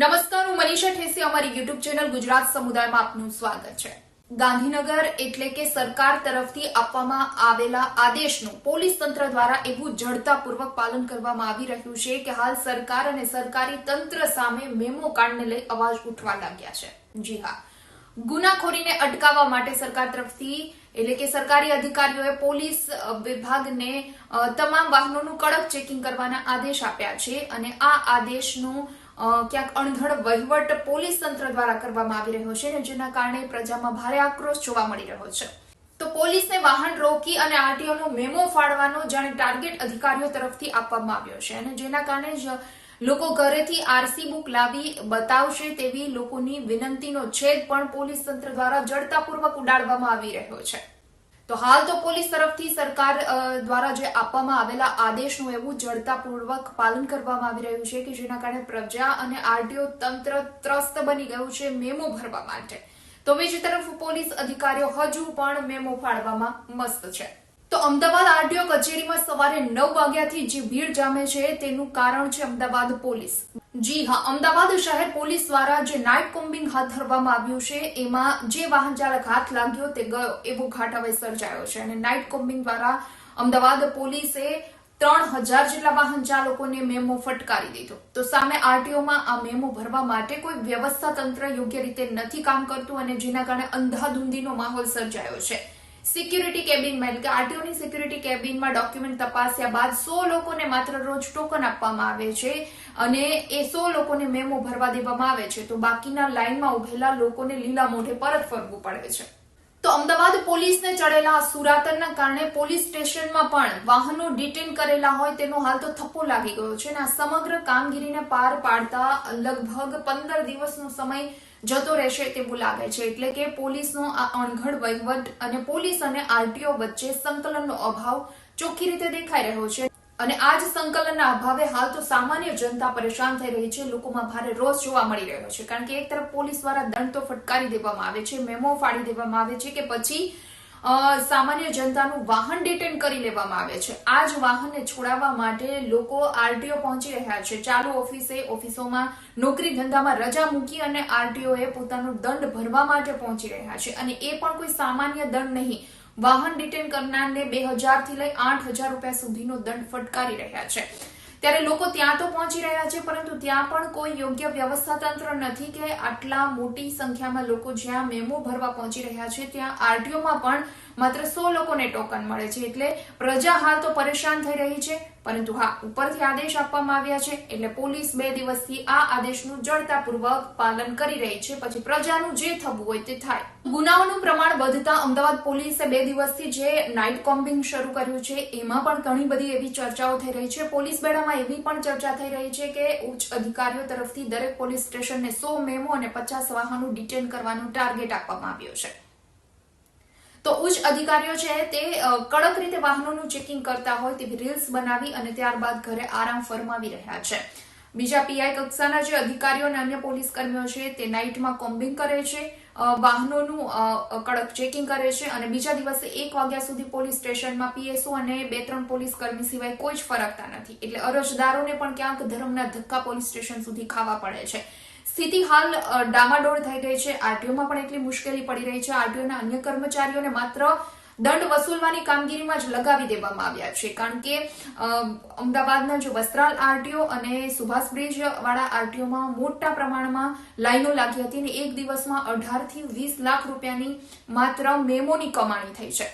નમસ્કાર, હું મનીષા ઠેસી. અમારી યુટ્યુબ ચેનલ ગુજરાત સમુદાયમાં આપનું સ્વાગત છે. ગાંધીનગર એટલે કે સરકાર તરફથી આપવામાં આવેલા આદેશનું પોલીસ તંત્ર દ્વારા એવું જડતાપૂર્વક પાલન કરવામાં આવી રહ્યું છે કે હાલ સરકાર અને સરકારી તંત્ર સામે મેમો કાર્ડને લઈ અવાજ ઉઠવા લાગ્યા છે. જી હા, ગુનાખોરીને અટકાવવા માટે સરકાર તરફથી એટલે કે સરકારી અધિકારીઓએ પોલીસ વિભાગને તમામ વાહનોનું કડક ચેકિંગ કરવાના આદેશ આપ્યા છે અને આ આદેશનું ક્યાંક અણઘડ વહીવટ પોલીસ તંત્ર દ્વારા કરવામાં આવી રહ્યો છે અને જેના કારણે પ્રજામાં ભારે આક્રોશ જોવા મળી રહ્યો છે. તો પોલીસને વાહન રોકી અને આરટીઓનો મેમો ફાડવાનો જાણે ટાર્ગેટ અધિકારીઓ તરફથી આપવામાં આવ્યો છે અને જેના કારણે જ લોકો ઘરેથી આરસી બુક લાવી બતાવશે તેવી લોકોની વિનંતીનો છેદ પણ પોલીસ તંત્ર દ્વારા જડતાપૂર્વક ઉડાડવામાં આવી રહ્યો છે. તો હાલ તો પોલીસ તરફથી સરકાર દ્વારા જે આપવામાં આવેલા આદેશનું એવું જડતાપૂર્વક પાલન કરવામાં આવી રહ્યું છે કે જેના કારણે પ્રજા અને આરટીઓ તંત્ર ત્રસ્ત બની ગયું છે મેમો ભરવા માટે. તો બીજી તરફ પોલીસ અધિકારીઓ હજુ પણ મેમો ફાડવામાં મસ્ત છે. તો અમદાવાદ આરટીઓ કચેરીમાં સવારે 9 વાગ્યાથી જે ભીડ જામે છે તેનું કારણ છે અમદાવાદ પોલીસ. જી હા, અમદાવાદ શહેર પોલીસ દ્વારા જે નાઇટ કોમ્બિંગ હાથ ધરવામાં આવ્યું છે એમાં જે વાહન ચાલક હાથ લાગ્યો તે ગયો એવો ઘાટ હવે સર્જાયો છે અને નાઇટ કોમ્બિંગ દ્વારા અમદાવાદ પોલીસે 3000 જેટલા વાહન ચાલકોને મેમો ફટકારી દીધો. તો સામે આરટીઓમાં આ મેમો ભરવા માટે કોઈ વ્યવસ્થા તંત્ર યોગ્ય રીતે નથી કામ કરતું અને જેના કારણે અંધાધૂંધીનો માહોલ સર્જાયો છે. સિક્યુરિટી કેબિનમાં એટલે કે આરટીઓની સિક્યુરિટી કેબિનમાં ડોક્યુમેન્ટ તપાસ્યા બાદ 100 લોકોને માત્ર રોજ ટોકન આપવામાં આવે છે અને એ 100 લોકોને મેમો ભરવા દેવામાં આવે છે તો બાકીના લાઈનમાં ઉભેલા લોકોને લીલા મોઢે પરત ફરવું પડે છે. તો અમદાવાદ પોલીસને ચડેલા સુરાતનના કારણે પોલીસ સ્ટેશનમાં પણ વાહનો ડિટેન કરેલા હોય તેનો હાલ તો થપ્પો લાગી ગયો છે અને આ સમગ્ર કામગીરીને પાર પાડતા લગભગ 15 દિવસનો સમય જતો રહેશે તેવું લાગે છે. એટલે કે પોલીસનો આ અણઘડ વહીવટ અને પોલીસ અને આરટીઓ વચ્ચે સંકલનનો અભાવ ચોખ્ખી રીતે દેખાઈ રહ્યો છે અને આ જ સંકલનના અભાવે હાલ તો સામાન્ય જનતા પરેશાન થઈ રહી છે. લોકોમાં ભારે રોષ જોવા મળી રહ્યો છે કારણ કે એક તરફ પોલીસ દ્વારા દંડ તો ફટકારી દેવામાં આવે છે, મેમો ફાડી દેવામાં આવે છે કે પછી સામાન્ય જનતાનું વાહન ડિટેન કરી લેવામાં આવે છે. આ જ વાહનને છોડાવવા માટે લોકો આરટીઓ પહોંચી રહ્યા છે. ચાલુ ઓફિસોમાં નોકરી ધંધામાં રજા મૂકી અને આરટીઓએ પોતાનો દંડ ભરવા માટે પહોંચી રહ્યા છે અને એ પણ કોઈ સામાન્ય દંડ નહીં. વાહન ડિટેન કરનારને 2000 થી લઈ 8000 રૂપિયા સુધીનો દંડ ફટકારી રહ્યા છે. ત્યારે લોકો ત્યાં તો પહોંચી રહ્યા છે પરંતુ ત્યાં પણ કોઈ યોગ્ય વ્યવસ્થા તંત્ર નથી કે આટલા મોટી સંખ્યામાં લોકો જ્યાં મેમો ભરવા પહોંચી રહ્યા છે ત્યાં આરટીઓમાં પણ માત્ર 100 લોકોને ટોકન મળે છે. એટલે પ્રજા હાલ તો પરેશાન થઈ રહી છે પરંતુ હા, ઉપરથી આદેશ આપવામાં આવ્યા છે એટલે પોલીસ 2 દિવસથી આ આદેશનું જડતાપૂર્વક પાલન કરી રહી છે. પછી પ્રજાનું જે થવું હોય તે થાય. ગુનાઓનું પ્રમાણ વધતા અમદાવાદ પોલીસે 2 દિવસથી જે નાઇટ કોમ્બિંગ શરૂ કર્યું છે એમાં પણ ઘણી બધી એવી ચર્ચાઓ થઈ રહી છે. પોલીસ બેડામાં એવી પણ ચર્ચા થઈ રહી છે કે ઉચ્ચ અધિકારીઓ તરફથી દરેક પોલીસ સ્ટેશનને 100 મેમો અને 50 વાહનો ડિટેન કરવાનો ટાર્ગેટ આપવામાં આવ્યો છે. તો ઉચ્ચ અધિકારીઓ છે તે કડક રીતે વાહનોનું ચેકિંગ કરતા હોય તેવી રીલ્સ બનાવી અને ત્યારબાદ ઘરે આરામ ફરમાવી રહ્યા છે. બીજા પીઆઈ કક્ષાના જે અધિકારીઓ અને અન્ય પોલીસ કર્મીઓ છે તે નાઇટમાં કોમ્બિંગ કરે છે, વાહનોનું કડક ચેકિંગ કરે છે અને બીજા દિવસે 1 વાગ્યા સુધી પોલીસ સ્ટેશનમાં પીએસઓ અને 2-3 પોલીસ કર્મી સિવાય કોઈ જ ફરકતા નથી. એટલે અરજદારોને પણ ક્યાંક ધર્મના ધક્કા પોલીસ સ્ટેશન સુધી ખાવા પડે છે. સ્થિતિ હાલ ડામાડોળ થઈ ગઈ છે. આરટીઓમાં પણ એટલી મુશ્કેલી પડી રહી છે. આરટીઓના અન્ય કર્મચારીઓને માત્ર દંડ વસૂલવાની કામગીરીમાં જ લગાવી દેવામાં આવ્યા છે કારણ કે અમદાવાદના જે વસ્ત્રાલ આરટીઓ અને સુભાષ બ્રિજ વાળા આરટીઓમાં મોટા પ્રમાણમાં લાઈનો લાગી હતી અને એક દિવસમાં 18 થી 20 લાખ રૂપિયાની માત્ર મેમોની કમાણી થઈ છે.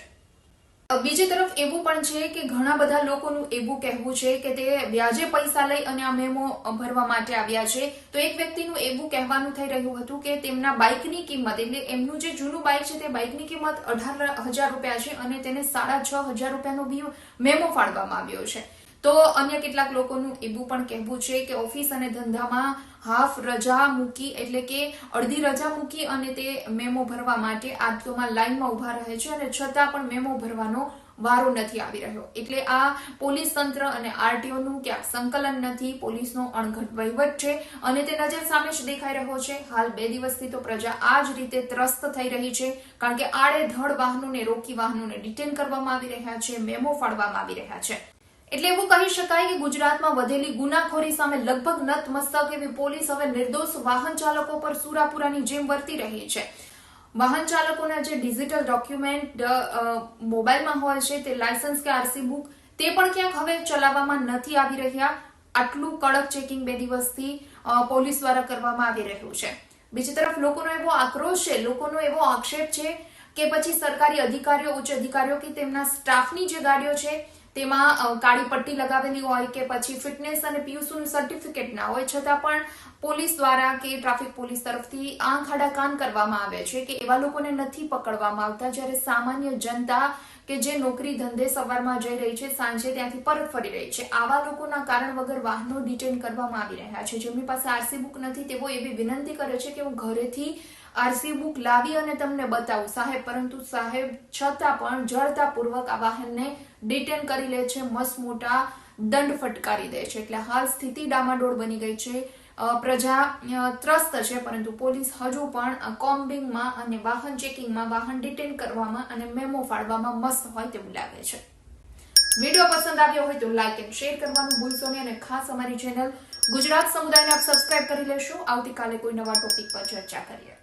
બીજી તરફ એવું પણ છે કે ઘણા બધા લોકોનું એવું કહેવું છે કે તે વ્યાજે પૈસા લઈ અને આ મેમો ભરવા માટે આવ્યા છે. તો એક વ્યક્તિનું એવું કહેવાનું થઈ રહ્યું હતું કે તેમના બાઇકની કિંમત એટલે એમનું જે જૂનું બાઇક છે તે બાઇકની કિંમત 18,000 રૂપિયા છે અને તેને 6,500 રૂપિયાનો મેમો ફાળવામાં આવ્યો છે. તો અન્ય કેટલાક લોકોનું એવું પણ કહેવું છે કે ઓફિસ અને ધંધામાં હાફ રજા મૂકી એટલે કે અડધી રજા મૂકી અને તે મેમો ભરવા માટે આરટીઓમાં લાઈનમાં ઉભા રહે છે અને છતાં પણ મેમો ભરવાનો વારો નથી આવી રહ્યો. એટલે આ પોલીસ તંત્ર અને આરટીઓનું ક્યાંક સંકલન નથી, પોલીસનો અણઘડ વહીવટ છે અને તે નજર સામે જ દેખાઈ રહ્યો છે. હાલ 2 દિવસથી તો પ્રજા આ જ રીતે ત્રસ્ત થઈ રહી છે કારણ કે આડેધડ વાહનોને રોકી વાહનોને ડિટેન કરવામાં આવી રહ્યા છે, મેમો ફાડવામાં આવી રહ્યા છે. એટલે એવું કહી શકાય કે ગુજરાતમાં વધેલી ગુનાખોરી સામે લગભગ નતમસ્તક એવી પોલીસ હવે નિર્દોષ વાહન ચાલકો પર સુરાપુરાની જેમ વર્તી રહી છે. વાહન ચાલકોના જે ડિજિટલ ડોક્યુમેન્ટ મોબાઈલમાં હોય છે, તે લાયસન્સ કે આરસી બુક, તે પણ ક્યાંક હવે ચલાવવામાં નથી આવી રહ્યા. આટલું કડક ચેકિંગ 2 દિવસથી પોલીસ દ્વારા કરવામાં આવી રહ્યું છે. બીજી તરફ લોકોનો એવો આક્રોશ છે, લોકોનો એવો આક્ષેપ છે કે પછી સરકારી અધિકારીઓ, ઉચ્ચ અધિકારીઓ કે તેમના સ્ટાફની જે ગાડીઓ છે તેમાં કાળી પટ્ટી લગાવેલી હોય કે પછી ફિટનેસ અને પીયુસીનું સર્ટિફિકેટ ના હોય, છતાં પણ પોલીસ દ્વારા કે ટ્રાફિક પોલીસ તરફથી આંખ આડા કાન કરવામાં આવે છે કે એવા લોકોને નથી પકડવામાં આવતા. જ્યારે સામાન્ય જનતા કે જે નોકરી ધંધે સવારમાં જઈ રહી છે, સાંજે ત્યાંથી પરત ફરી રહી છે, આવા લોકોના કારણ વગર વાહનો ડિટેન કરવામાં આવી રહ્યા છે. જેમની પાસે આરસી બુક નથી તેઓ એવી વિનંતી કરે છે કે હું ઘરેથી આરસી બુક લાવી અને તમને બતાવું સાહેબ, પરંતુ સાહેબ છતાં પણ જડતાપૂર્વક આ વાહનને ડિટેન કરી લે છે, મસ્ત મોટા દંડ ફટકારી દે છે. એટલે હાલ સ્થિતિ ડામાડોળ બની ગઈ છે. પ્રજા ત્રસ્ત છે, પરંતુ પોલીસ હજુ પણ કોમ્બિંગમાં અને વાહન ચેકિંગમાં, વાહન ડિટેન કરવામાં અને મેમો ફાડવામાં મસ્ત હોય તેવું લાગે છે. વિડીયો પસંદ આવ્યો હોય તો લાઈક એન્ડ શેર કરવાનું ભૂલશો નહીં અને ખાસ અમારી ચેનલ ગુજરાત સમુદાયને આપ સબસ્ક્રાઇબ કરી લેશો. આવતીકાલે કોઈ નવા ટોપિક પર ચર્ચા કરીએ.